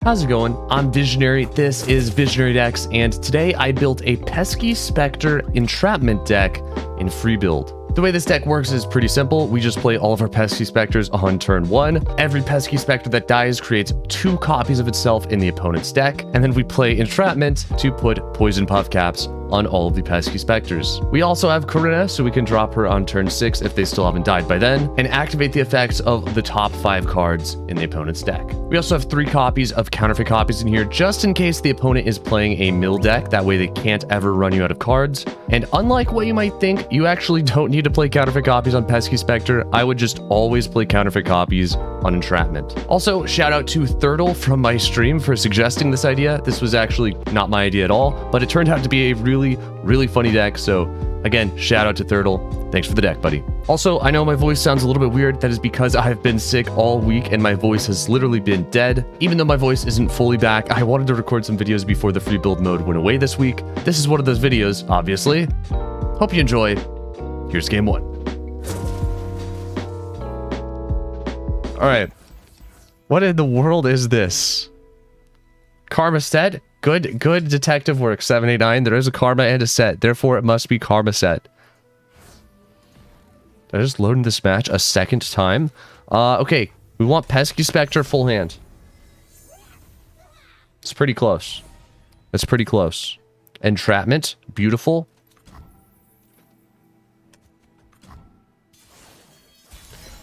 How's it going? I'm Visionary, this is Visionary Decks, and today I built a Pesky Specter Entrapment deck in free build. The way this deck works is pretty simple. We just play all of our Pesky Specters on turn 1. Every Pesky Specter that dies creates 2 copies of itself in the opponent's deck, and then we play Entrapment to put Poison Puff Caps on all of the Pesky Specters. We also have Corinna, so we can drop her on turn 6 if they still haven't died by then, and activate the effects of the top 5 cards in the opponent's deck. We also have 3 copies of counterfeit copies in here, just in case the opponent is playing a mill deck. That way they can't ever run you out of cards. And unlike what you might think, you actually don't need to play counterfeit copies on Pesky Specter. I would just always play counterfeit copies on Entrapment. Also, shout out to Thurtle from my stream for suggesting this idea. This was actually not my idea at all, but it turned out to be a really funny deck. So again, shout out to Thurtle. Thanks for the deck, buddy. Also, I know my voice sounds a little bit weird. That is because I have been sick all week and my voice has literally been dead. Even though my voice isn't fully back, I wanted to record some videos before the free build mode went away this week. This is one of those videos, obviously. Hope you enjoy. Here's game 1. All right. What in the world is this? Karma Sett? Good detective work, 789. There is a Karma and a Sett. Therefore, it must be Karma Sett. Did I just load this match a second time? Okay. We want Pesky Specter full hand. It's pretty close. It's pretty close. Entrapment. Beautiful.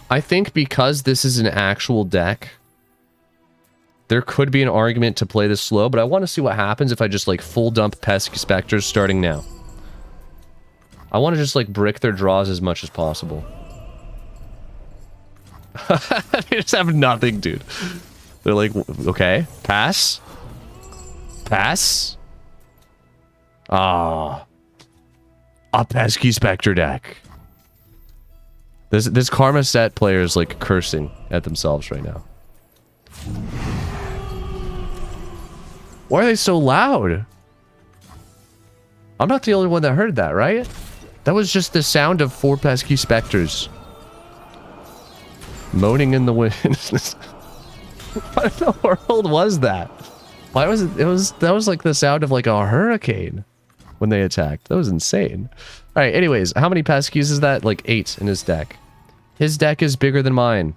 I think because this is an actual deck, there could be an argument to play this slow, but I want to see what happens if I just, like, full dump Pesky Specters starting now. I want to just, like, brick their draws as much as possible. They just have nothing, dude. They're like, okay, pass. Pass. Ah. A Pesky Specter deck. This Karma Sett player is, like, cursing at themselves right now. Why are they so loud? I'm not the only one that heard that, right? That was just the sound of 4 Pesky Specters moaning in the wind. What in the world was that? Why was it? That was like the sound of like a hurricane when they attacked. That was insane. All right. Anyways, how many Peskies is that? Like 8 in his deck. His deck is bigger than mine.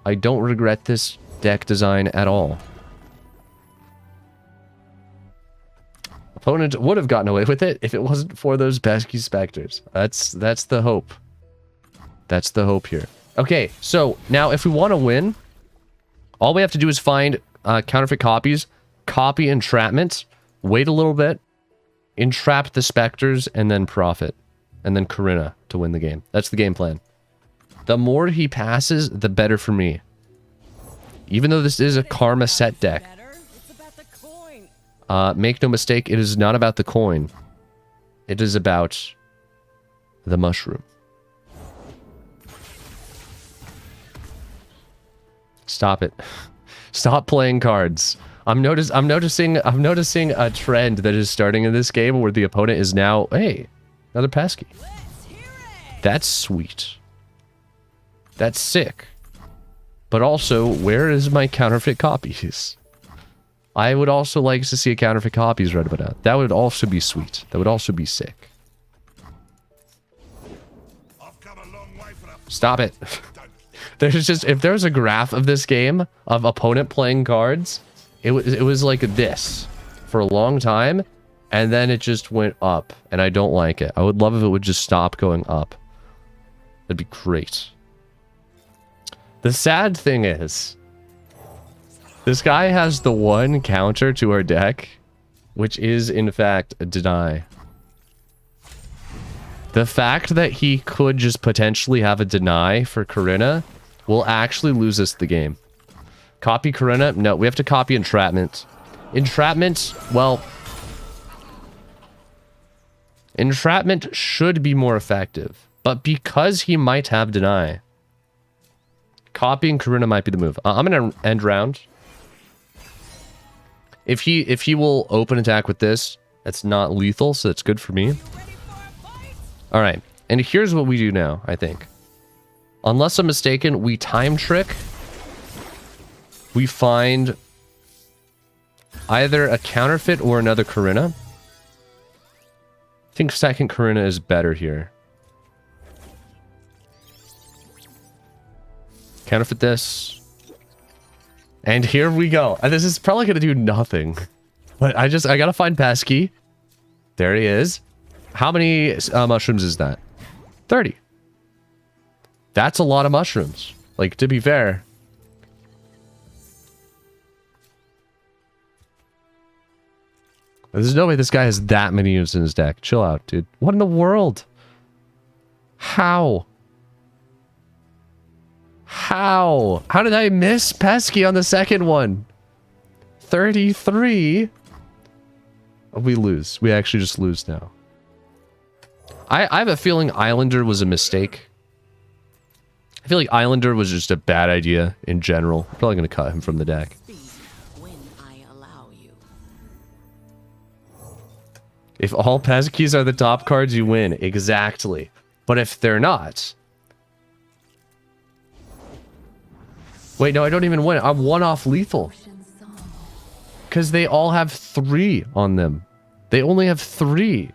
I don't regret this deck design at all. Opponent would have gotten away with it if it wasn't for those Pesky Specters. That's the hope. That's the hope here. Okay, so now if we want to win, all we have to do is find counterfeit copies, copy Entrapment, wait a little bit, entrap the Specters, and then profit. And then Corinna to win the game. That's the game plan. The more he passes, the better for me. Even though this is a Karma Sett deck. Make no mistake, it is not about the coin. It is about the mushroom. Stop it. Stop playing cards. I'm noticing a trend that is starting in this game where the opponent is now, hey, another Pesky. That's sweet. That's sick. But also, where is my counterfeit copies? I would also like to see a counterfeit copies right about now. That would also be sweet. That would also be sick. Stop it. There's just, if there's a graph of this game, of opponent playing cards, it was like this for a long time, and then it just went up, and I don't like it. I would love if it would just stop going up. That'd be great. The sad thing is, this guy has the one counter to our deck, which is, in fact, a deny. The fact that he could just potentially have a deny for Corinna will actually lose us the game. Copy Corinna? No, we have to copy Entrapment. Entrapment, well... Entrapment should be more effective, but because he might have deny, copying Corinna might be the move. I'm gonna end round. If he will open attack with this, that's not lethal, so that's good for me. All right, and here's what we do now, I think. Unless I'm mistaken, we time trick. We find Either a counterfeit or another Karina. I think second Karina is better here. Counterfeit this. And here we go. And this is probably going to do nothing. But I gotta find Pesky. There he is. How many mushrooms is that? 30. That's a lot of mushrooms. Like, to be fair. There's no way this guy has that many units in his deck. Chill out, dude. What in the world? How? How? How did I miss Pesky on the second one? 33? We lose. We actually just lose now. I have a feeling Islander was a mistake. I feel like Islander was just a bad idea in general. I'm probably going to cut him from the deck. If all Peskies are the top cards, you win. Exactly. But if they're not... Wait, no, I don't even win. I'm one off lethal. Because they all have 3 on them. They only have 3.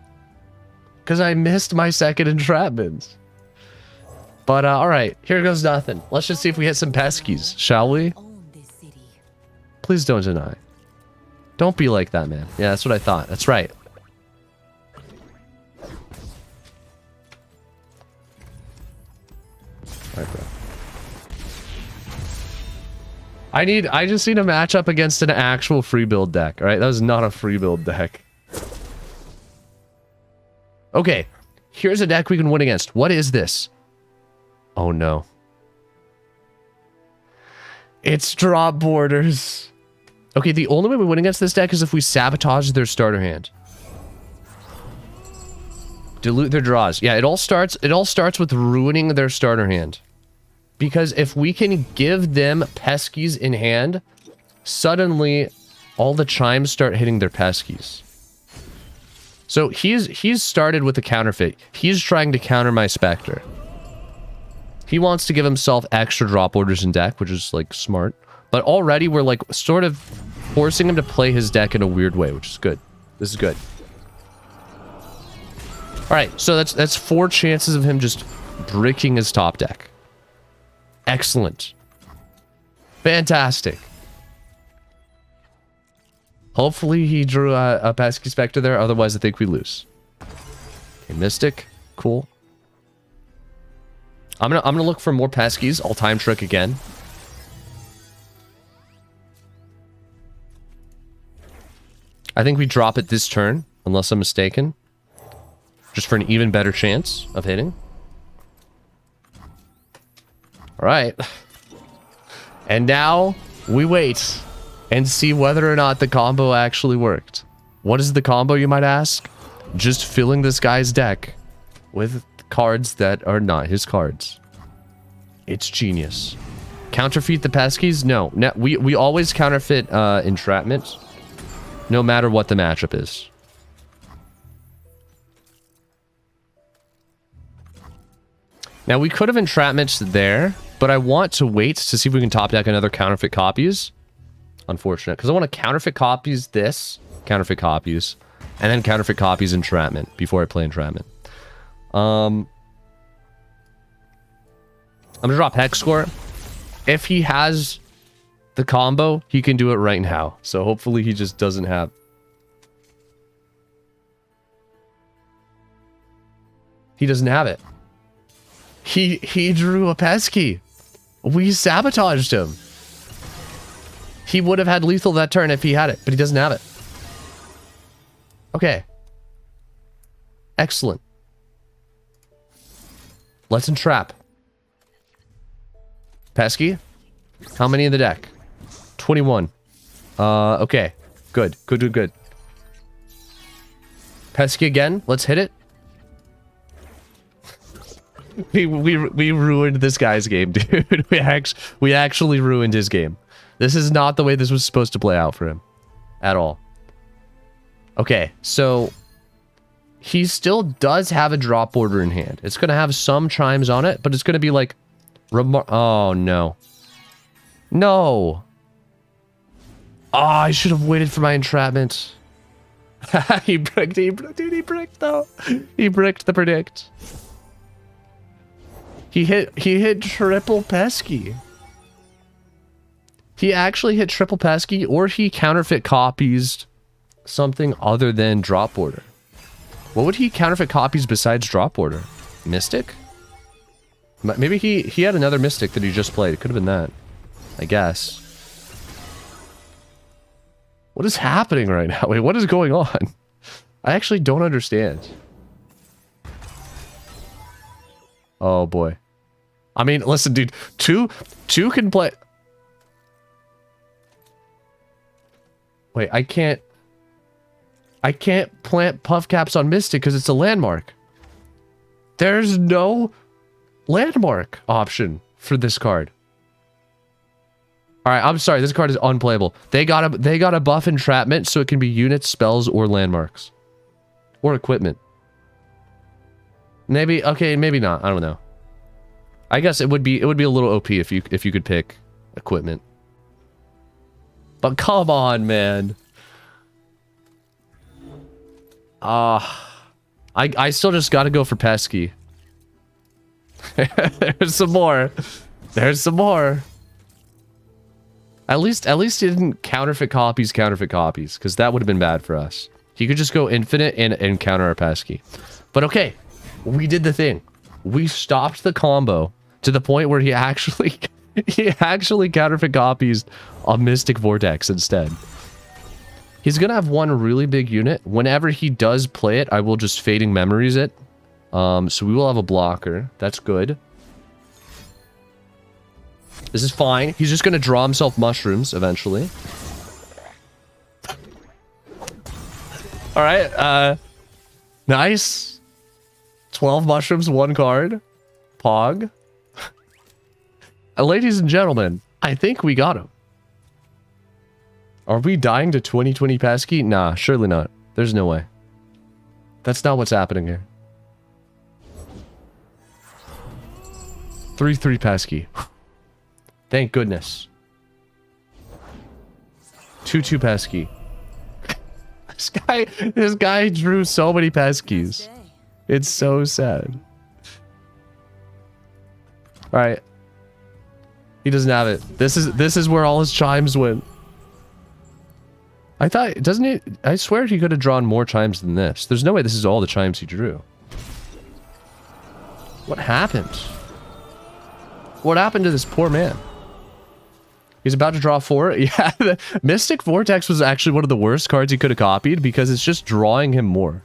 Because I missed my second entrapment. But, alright. Here goes nothing. Let's just see if we hit some Peskies, shall we? Please don't deny. Don't be like that, man. Yeah, that's what I thought. That's right. Alright, bro. I just need a matchup against an actual free build deck, alright? That was not a free build deck. Okay, here's a deck we can win against. What is this? Oh no. It's Dropboarders. Okay, the only way we win against this deck is if we sabotage their starter hand. Dilute their draws. Yeah, it all starts with ruining their starter hand. Because if we can give them Peskies in hand, suddenly all the chimes start hitting their Peskies. So he's started with a counterfeit. He's trying to counter my Spectre. He wants to give himself extra drop orders in deck, which is like smart. But already we're like sort of forcing him to play his deck in a weird way, which is good. This is good. Alright, so that's 4 chances of him just bricking his top deck. Excellent. Fantastic. Hopefully he drew a Pesky Specter there, otherwise I think we lose. Okay, Mystic. Cool. I'm gonna look for more Peskies. I'll time trick again. I think we drop it this turn, unless I'm mistaken. Just for an even better chance of hitting. Alright. And now, we wait and see whether or not the combo actually worked. What is the combo, you might ask? Just filling this guy's deck with cards that are not his cards. It's genius. Counterfeit the Peskies? No. We always counterfeit Entrapment, no matter what the matchup is. Now, we could have Entrapments there, but I want to wait to see if we can top deck another counterfeit copies. Unfortunate, because I want to counterfeit copies this, counterfeit copies, and then counterfeit copies Entrapment before I play Entrapment. I'm going to drop Hex Score. If he has the combo, he can do it right now. So hopefully he just doesn't have... He doesn't have it. He drew a Pesky. We sabotaged him. He would have had lethal that turn if he had it, but he doesn't have it. Okay. Excellent. Let's entrap. Pesky? How many in the deck? 21. Okay. Good. Good. Pesky again. Let's hit it. We ruined this guy's game, dude. We actually ruined his game. This is not the way this was supposed to play out for him. At all. Okay, so... He still does have a drop order in hand. It's going to have some chimes on it, but it's going to be like... Oh, no. No! I should have waited for my entrapment. He bricked, dude, he bricked though. He bricked the predict. He hit triple pesky. He actually hit triple pesky, or he counterfeit copies something other than Dropboarder. What would he counterfeit copies besides Dropboarder? Mystic? Maybe he had another Mystic that he just played. It could have been that, I guess. What is happening right now? Wait, what is going on? I actually don't understand. Oh boy. I mean, listen, dude. Two can play. Wait, I can't plant puff caps on Mystic because it's a landmark. There's no landmark option for this card. All right, I'm sorry. This card is unplayable. They got a buff entrapment so it can be units, spells, or landmarks, or equipment. Maybe okay, maybe not. I don't know. I guess it would be a little OP if you could pick equipment. But come on, man. I still just gotta go for pesky. There's some more. There's some more. At least he didn't counterfeit copies, because that would have been bad for us. He could just go infinite and counter our pesky. But okay, we did the thing. We stopped the combo to the point where he actually counterfeit copies a Mystic Vortex instead. He's gonna have one really big unit. Whenever he does play it, I will just Fading Memories it. So we will have a blocker. That's good. This is fine. He's just gonna draw himself mushrooms eventually. Alright, nice. 12 mushrooms, 1 card. Pog. Ladies and gentlemen, I think we got him. Are we dying to 2020 pesky? Nah, surely not. There's no way. That's not what's happening here. 3-3 pesky. Thank goodness. 2-2 pesky. This guy drew so many peskies. It's so sad. Alright. He doesn't have it. This is where all his chimes went. I thought, doesn't he? I swear he could have drawn more chimes than this. There's no way this is all the chimes he drew. What happened? What happened to this poor man? He's about to draw 4. Yeah, the Mystic Vortex was actually one of the worst cards he could have copied because it's just drawing him more.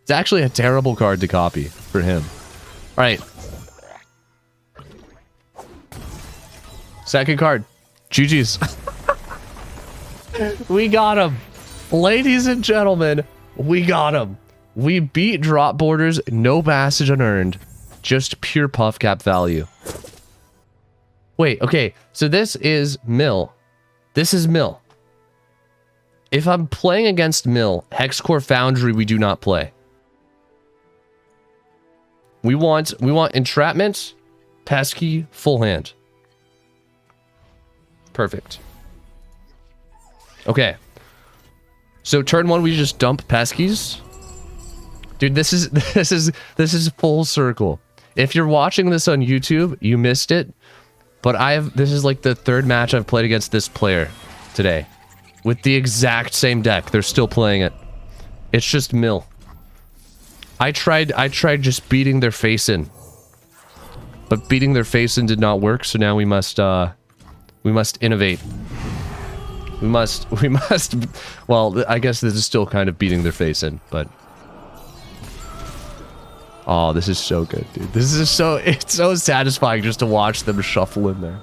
It's actually a terrible card to copy for him. All right. Second card. GG's. We got him. Ladies and gentlemen, we got him. We beat Dropboarders, no passage unearned. Just pure puff cap value. Wait, okay. So this is Mill. This is Mill. If I'm playing against Mill, Hexcore Foundry we do not play. We want entrapment, pesky, full hand. Perfect. Okay. So turn 1 we just dump peskies. Dude, this is full circle. If you're watching this on YouTube, you missed it. But this is like the 3rd match I've played against this player today. With the exact same deck. They're still playing it. It's just Mill. I tried just beating their face in. But beating their face in did not work, so now we must innovate. We must, well, I guess this is still kind of beating their face in, but... Oh, this is so good, dude. It's so satisfying just to watch them shuffle in there.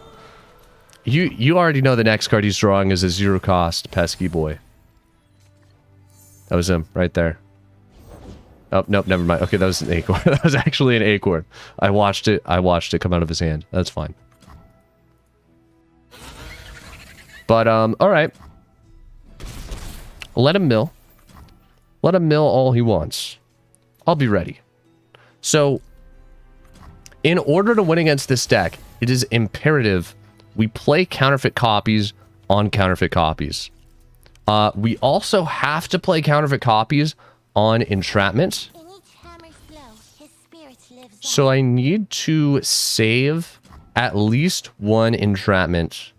You already know the next card he's drawing is a 0 cost pesky boy. That was him, right there. Oh, nope, never mind. Okay, that was an acorn. That was actually an acorn. I watched it come out of his hand. That's fine. But, alright. Let him mill. Let him mill all he wants. I'll be ready. So, in order to win against this deck, it is imperative we play counterfeit copies on counterfeit copies. We also have to play counterfeit copies on entrapment. So I need to save at least one entrapment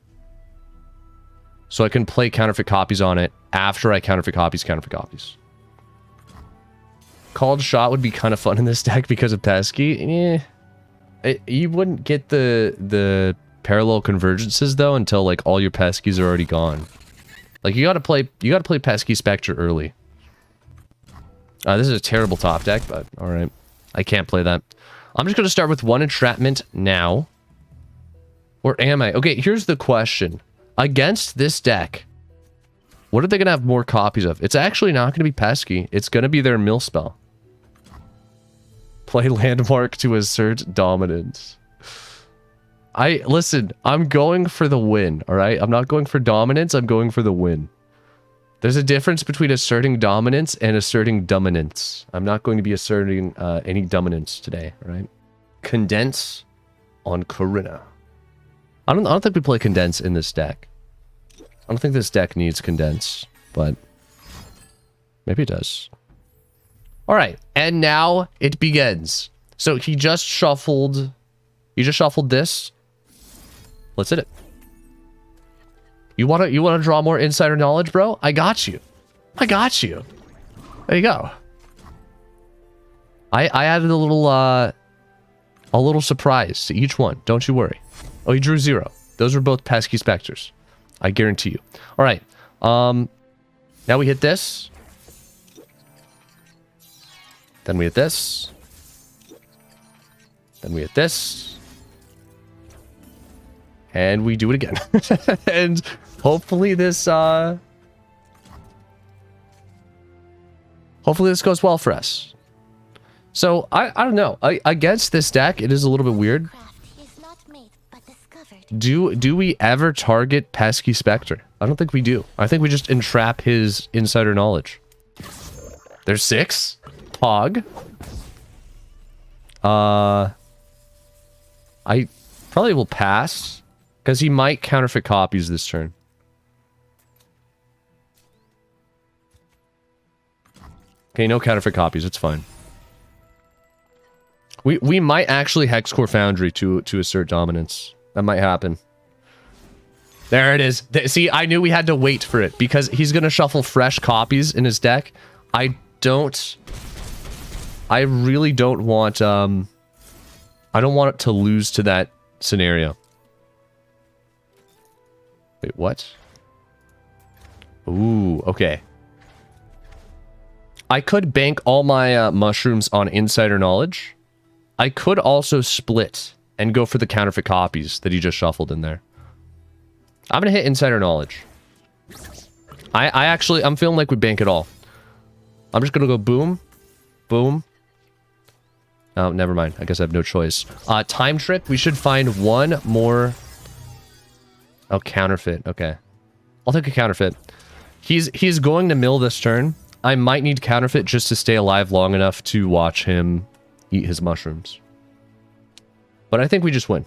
so I can play counterfeit copies on it after I counterfeit copies. Called shot would be kind of fun in this deck because of Pesky. You wouldn't get the parallel convergences though until like all your Peskies are already gone. Like you gotta play Pesky Specter early. This is a terrible top deck, but alright. I can't play that. I'm just gonna start with one entrapment now. Or am I? Okay, here's the question. Against this deck, what are they gonna have more copies of? It's actually not gonna be Pesky. It's gonna be their mill spell. Play landmark to assert dominance. Listen, I'm going for the win, alright? I'm not going for dominance, I'm going for the win. There's a difference between asserting dominance and asserting dominance. I'm not going to be asserting any dominance today, alright? Condense on Corinna. I don't think we play condense in this deck. I don't think this deck needs condense, but maybe it does. Alright, and now it begins. So he just shuffled this. Let's hit it. You wanna draw more insider knowledge, bro? I got you. I got you. There you go. I added a little surprise to each one. Don't you worry. Oh, he drew 0. Those were both Pesky Specters. I guarantee you. All right. Now we hit this. Then we hit this. Then we hit this. And we do it again. And hopefully this goes well for us. So I don't know. Against this deck, it is a little bit weird. Do we ever target Pesky Specter? I don't think we do. I think we just entrap his insider knowledge. There's 6. Pog. I probably will pass. Because he might counterfeit copies this turn. Okay, no counterfeit copies. It's fine. We might actually Hexcore Foundry to assert dominance. That might happen. There it is. See, I knew we had to wait for it. Because he's going to shuffle fresh copies in his deck. I really don't want... I don't want it to lose to that scenario. Wait, what? Ooh, okay. I could bank all my mushrooms on insider knowledge. I could also split and go for the counterfeit copies that he just shuffled in there. I'm gonna hit insider knowledge. I'm feeling like we bank it all. I'm just gonna go boom, boom. Oh, never mind. I guess I have no choice. Time trick. We should find one more. Oh, counterfeit. Okay. I'll take a counterfeit. He's going to mill this turn. I might need counterfeit just to stay alive long enough to watch him eat his mushrooms. But I think we just win.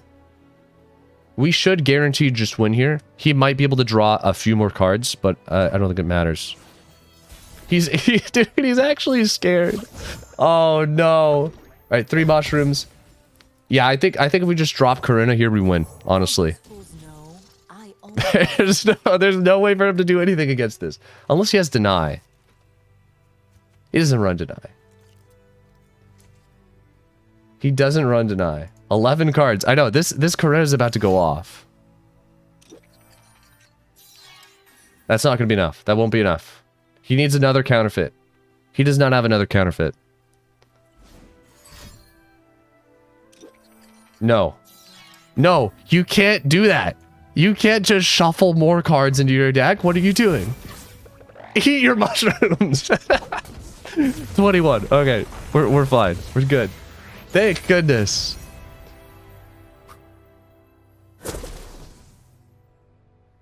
We should guarantee just win here. He might be able to draw a few more cards, but I don't think it matters. Dude, he's actually scared. Oh, no. All right, 3 mushrooms. Yeah, I think if we just drop Corinna here, we win, honestly. There's no way for him to do anything against this. Unless he has deny. He doesn't run deny. He doesn't run deny. 11 cards. I know, this Corinna is about to go off. That's not going to be enough. That won't be enough. He needs another counterfeit. He does not have another counterfeit. No. No, you can't do that. You can't just shuffle more cards into your deck. What are you doing? Eat your mushrooms. 21. Okay, we're fine. We're good. Thank goodness.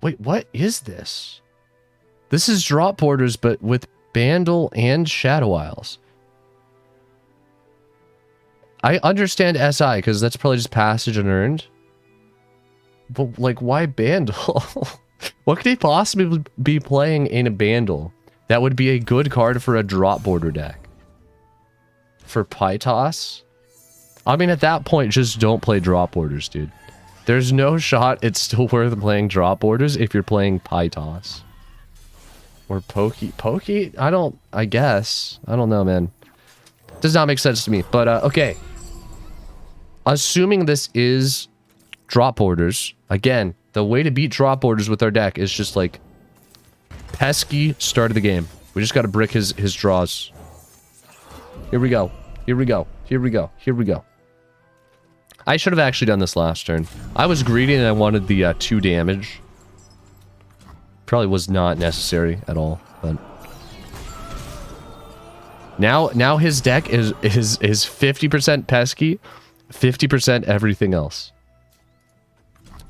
Wait, what is this? This is Dropboarders, but with Bandle and Shadow Isles. I understand SI, because that's probably just passage unearned. But, like, why Bandle? What could he possibly be playing in a Bandle that would be a good card for a drop border deck? For Pytos? I mean, at that point, just don't play drop borders, dude. There's no shot it's still worth playing drop borders if you're playing Pytos. Or Pokey. Pokey? I guess. I don't know, man. Does not make sense to me. But, okay. Assuming this is drop borders, again, the way to beat drop borders with our deck is just like pesky start of the game. We just got to brick his draws. Here we go. Here we go. Here we go. Here we go. I should have actually done this last turn. I was greedy and I wanted the 2 damage. Probably was not necessary at all, but now his deck is 50% pesky, 50% everything else.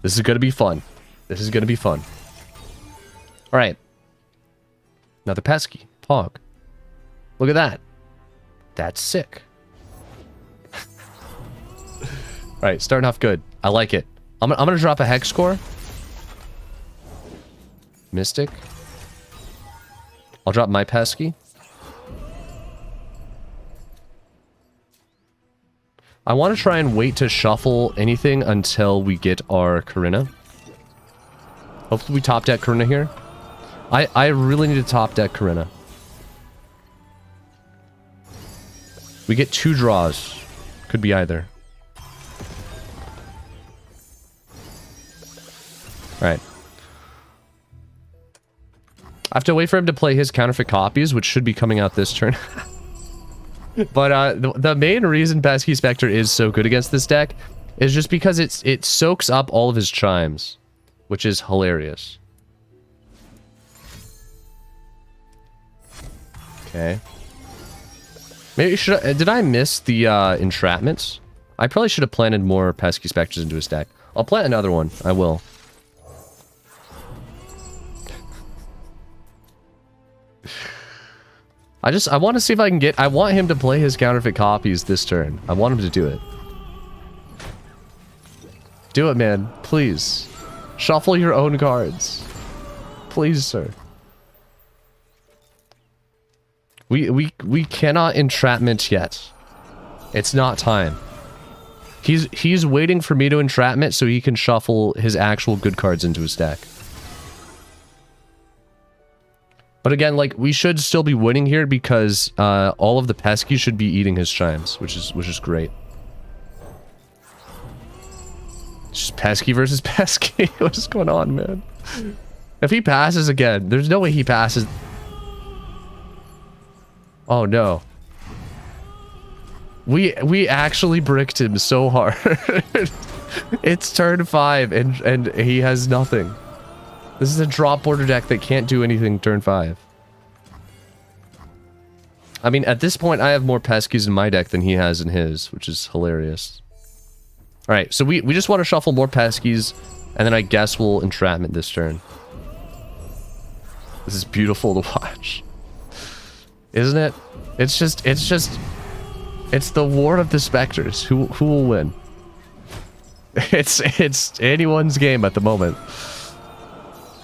This is gonna be fun. This is gonna be fun. All right, another pesky pog. Look at that. That's sick. All right, starting off good. I like it. I'm gonna drop a hex core. Mystic. I'll drop my pesky. I want to try and wait to shuffle anything until we get our Corinna. Hopefully we top deck Corinna here. I really need to top deck Corinna. We get 2 draws. Could be either. Alright. I have to wait for him to play his counterfeit copies, which should be coming out this turn. But the main reason Pesky Specter is so good against this deck is just because it soaks up all of his chimes, which is hilarious. Okay. Maybe did I miss the entrapments? I probably should have planted more Pesky Specters into his deck. I'll plant another one. I will. I want to see if I can get... I want him to play his counterfeit copies this turn. I want him to do it. Do it, man. Please. Shuffle your own cards. Please, sir. We cannot entrapment yet. It's not time. He's waiting for me to entrapment so he can shuffle his actual good cards into his deck. But again, like, we should still be winning here because all of the pesky should be eating his chimes, which is great. It's just pesky versus pesky. What is going on, man? If he passes again, there's no way he passes. Oh no. We actually bricked him so hard. It's turn 5 and he has nothing. This is a drop border deck that can't do anything turn 5. I mean, at this point, I have more peskies in my deck than he has in his, which is hilarious. Alright, so we just want to shuffle more peskies, and then I guess we'll entrapment this turn. This is beautiful to watch. Isn't it? It's the war of the specters. Who will win? It's anyone's game at the moment.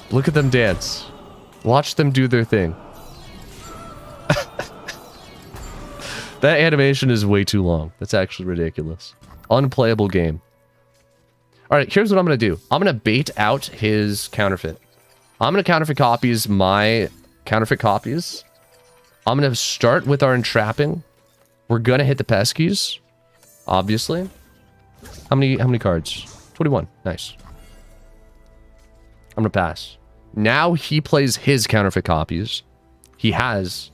Look at them dance. Watch them do their thing. That animation is way too long. That's actually ridiculous. Unplayable game. Alright, here's what I'm going to do. I'm going to bait out his counterfeit. I'm going to counterfeit copies my counterfeit copies. I'm going to start with our entrapping. We're going to hit the peskies. Obviously. How many cards? 21. Nice. I'm going to pass. Now he plays his counterfeit copies. He has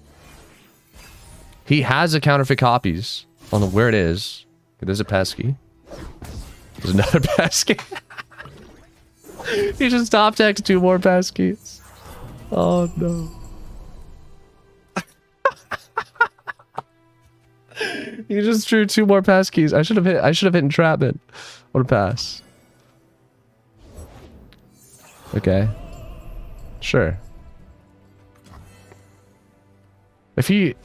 a counterfeit copies. I don't know where it is. There's a pesky. There's another pesky. He just top decked 2 more peskies. Oh no. He just drew 2 more peskies. I should have hit entrapment. What a pass. Okay. Sure. If he...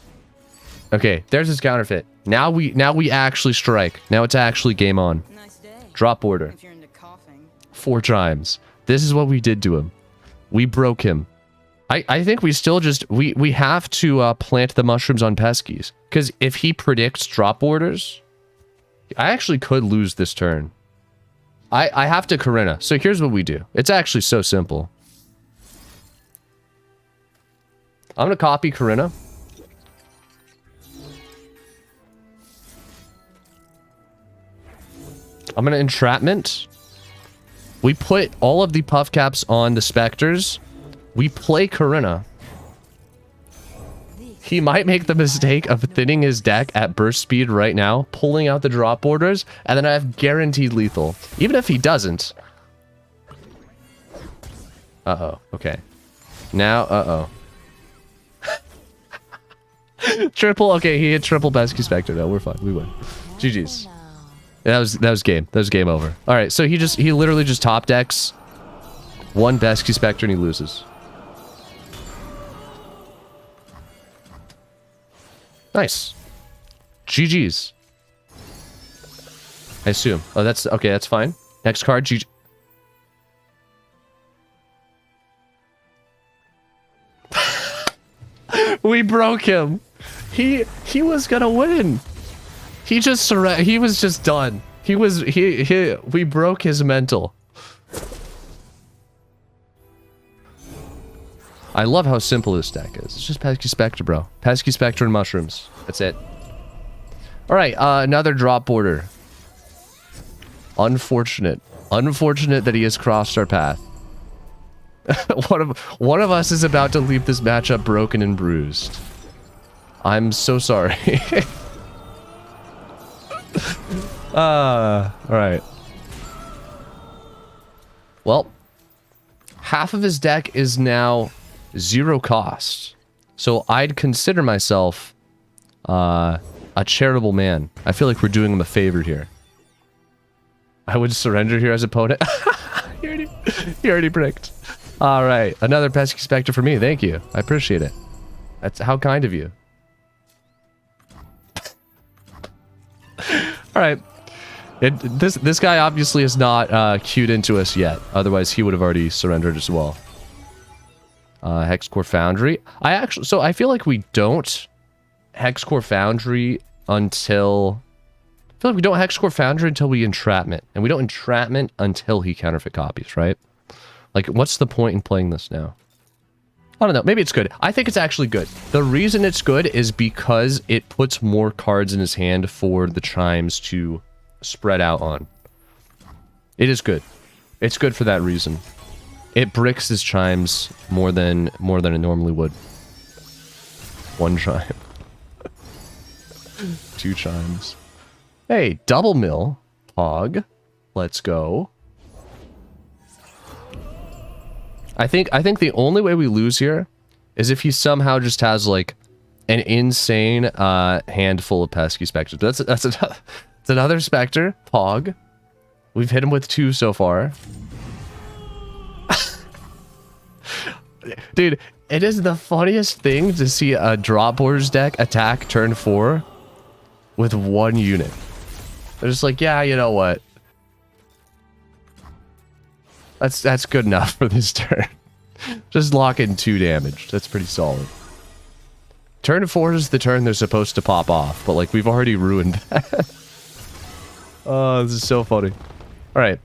Okay, there's his counterfeit. Now we actually strike. Now it's actually game on. Nice day. Drop border. If you're into coughing. 4 chimes. This is what we did to him. We broke him. I think we still just... We have to plant the mushrooms on Peskies. Because if he predicts drop orders, I actually could lose this turn. I have to Corinna. So here's what we do. It's actually so simple. I'm going to copy Corinna. I'm going to entrapment. We put all of the puff caps on the specters. We play Corinna. He might make the mistake of thinning his deck at burst speed right now, pulling out the drop orders, and then I have guaranteed lethal. Even if he doesn't. Uh-oh. Okay. Now, uh-oh. Triple. Okay, he hit triple Pesky Specter. No, we're fine. We win. GG's. That was game. That was game over. All right, so he literally just top decks one Pesky Specter and he loses. Nice. GG's. I assume. Oh, that's okay. That's fine. Next card. GG. We broke him. He was gonna win. He was just done. We broke his mental. I love how simple this deck is. It's just Pesky Specter, bro. Pesky Specter and mushrooms. That's it. Alright, another drop border. Unfortunate. Unfortunate that he has crossed our path. One of us is about to leave this matchup broken and bruised. I'm so sorry. Alright. Well, half of his deck is now 0 cost. So I'd consider myself a charitable man. I feel like we're doing him a favor here. I would surrender here as opponent. He already pricked. Alright, another Pesky Specter for me. Thank you. I appreciate it. That's how kind of you. Alright. This guy obviously is not queued into us yet. Otherwise, he would have already surrendered as well. Hexcore Foundry. So I feel like we don't Hexcore Foundry until... I feel like we don't Hexcore Foundry until we entrapment. And we don't entrapment until he counterfeit copies, right? Like, what's the point in playing this now? I don't know. Maybe it's good. I think it's actually good. The reason it's good is because it puts more cards in his hand for the chimes to spread out on. It is good. It's good for that reason. It bricks his chimes more than it normally would. 1 chime. 2 chimes. Hey, double mill. Hog. Let's go. I think the only way we lose here is if he somehow just has like an insane handful of Pesky Specters. That's another Spectre. Pog. We've hit him with 2 so far. Dude, it is the funniest thing to see a Dropboarders deck attack turn 4 with 1 unit. They're just like, yeah, you know what? That's good enough for this turn. Just lock in 2 damage. That's pretty solid. Turn 4 is the turn they're supposed to pop off, but like we've already ruined that. Oh, this is so funny. Alright.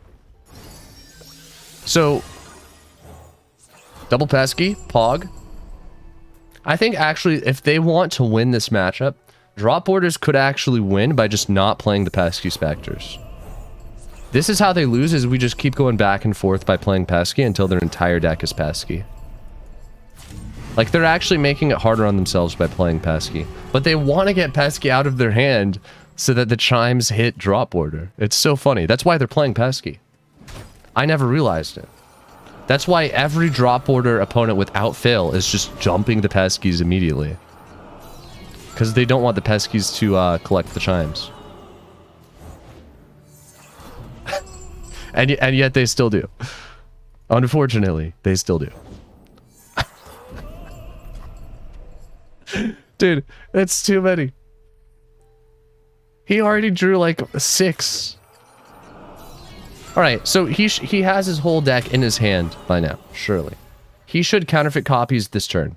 So, double Pesky, Pog. I think actually if they want to win this matchup, Dropboarders could actually win by just not playing the Pesky Specters. This is how they lose, is we just keep going back and forth by playing Pesky until their entire deck is Pesky. Like, they're actually making it harder on themselves by playing Pesky. But they want to get Pesky out of their hand so that the chimes hit drop border. It's so funny. That's why they're playing Pesky. I never realized it. That's why every drop border opponent without fail is just jumping the Peskies immediately. Because they don't want the Peskies to collect the chimes. And yet they still do. Unfortunately, they still do. Dude, that's too many. He already drew like 6. Alright, so he has his whole deck in his hand by now, surely. he should counterfeit copies this turn.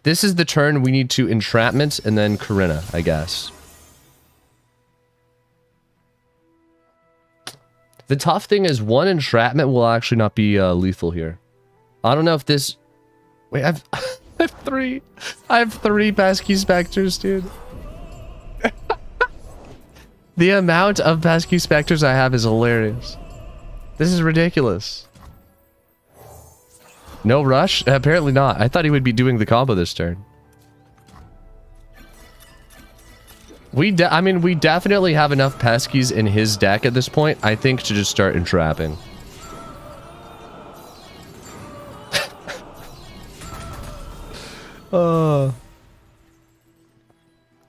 This is the turn we need to entrapment and then Corinna, I guess. The tough thing is one entrapment will actually not be lethal here. I don't know if this... Wait, I have three. I have 3 Pesky Specters, dude. The amount of Pesky Specters I have is hilarious. This is ridiculous. No rush? Apparently not. I thought he would be doing the combo this turn. I mean, we definitely have enough Peskies in his deck at this point, I think, to just start entrapping.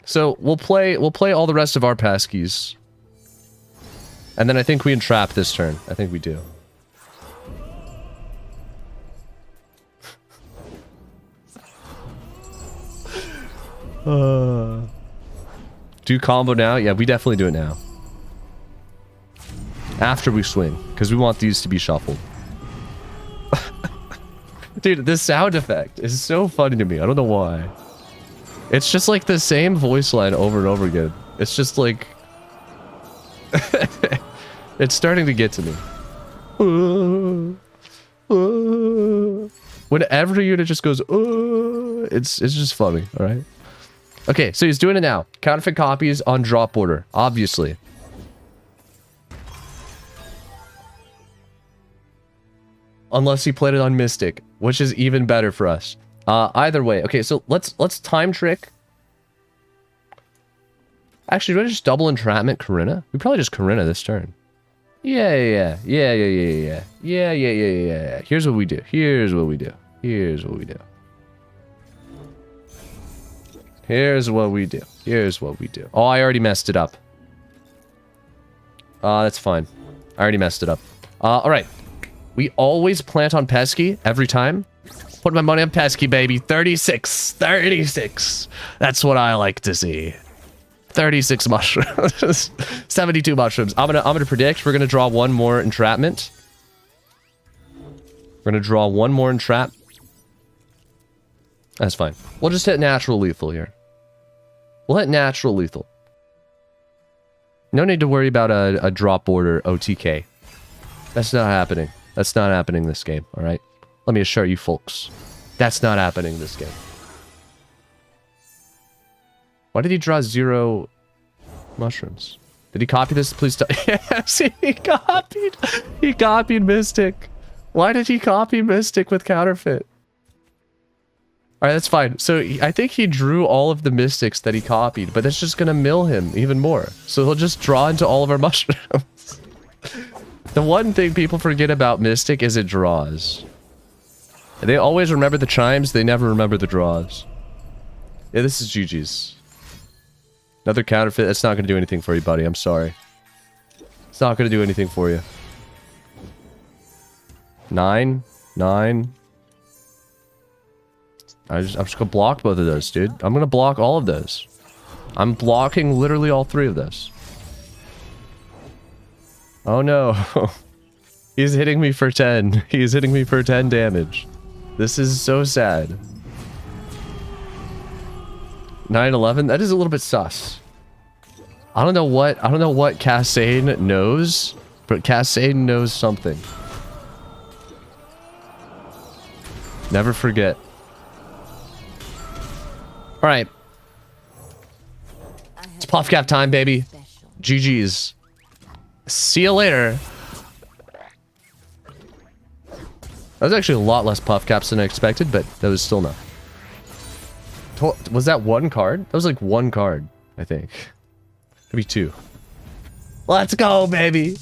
So we'll play all the rest of our Peskies. And then I think we entrap this turn. I think we do. Do combo now? Yeah, we definitely do it now. After we swing, because we want these to be shuffled. Dude, this sound effect is so funny to me. I don't know why. It's just like the same voice line over and over again. It's just like... It's starting to get to me. Whenever unit just goes... It's just funny, alright? Okay, so he's doing it now. Counterfeit copies on drop order, obviously. Unless he played it on Mystic, which is even better for us. Either way. Okay, so let's time trick. Actually, do I just double entrapment Corinna? We probably just Corinna this turn. Yeah. Here's what we do. Here's what we do. Here's what we do. Here's what we do. Here's what we do. Oh, I already messed it up. That's fine. I already messed it up. Alright. We always plant on Pesky every time. Put my money on Pesky, baby. 36. 36. That's what I like to see. 36 mushrooms. 72 mushrooms. I'm gonna predict we're gonna draw one more entrapment. We're gonna draw one more entrap. That's fine. We'll just hit natural lethal here. We'll hit natural lethal. No need to worry about a drop order OTK. That's not happening. That's not happening this game, alright? Let me assure you folks. That's not happening this game. Why did he draw 0 mushrooms? Did he copy this? Please tell. Yes, he copied. He copied Mystic. Why did he copy Mystic with counterfeit? Alright, that's fine. So I think he drew all of the Mystics that he copied, but that's just gonna mill him even more. So he'll just draw into all of our mushrooms. The one thing people forget about Mystic is it draws. They always remember the chimes, they never remember the draws. Yeah, this is GG's. Another counterfeit, that's not gonna do anything for you, buddy. I'm sorry. It's not gonna do anything for you. 9. I'm just gonna block both of those, dude. I'm gonna block all of those. I'm blocking literally all 3 of those. Oh no. He's hitting me for 10. He's hitting me for 10 damage. This is so sad. 9/11? That is a little bit sus. I don't know what Kassane knows, but Kassane knows something. Never forget. Alright. It's PuffCap time, baby. GG's. See you later. That was actually a lot less PuffCaps than I expected, but that was still enough. Was that 1 card? That was like 1 card, I think. Maybe 2. Let's go, baby.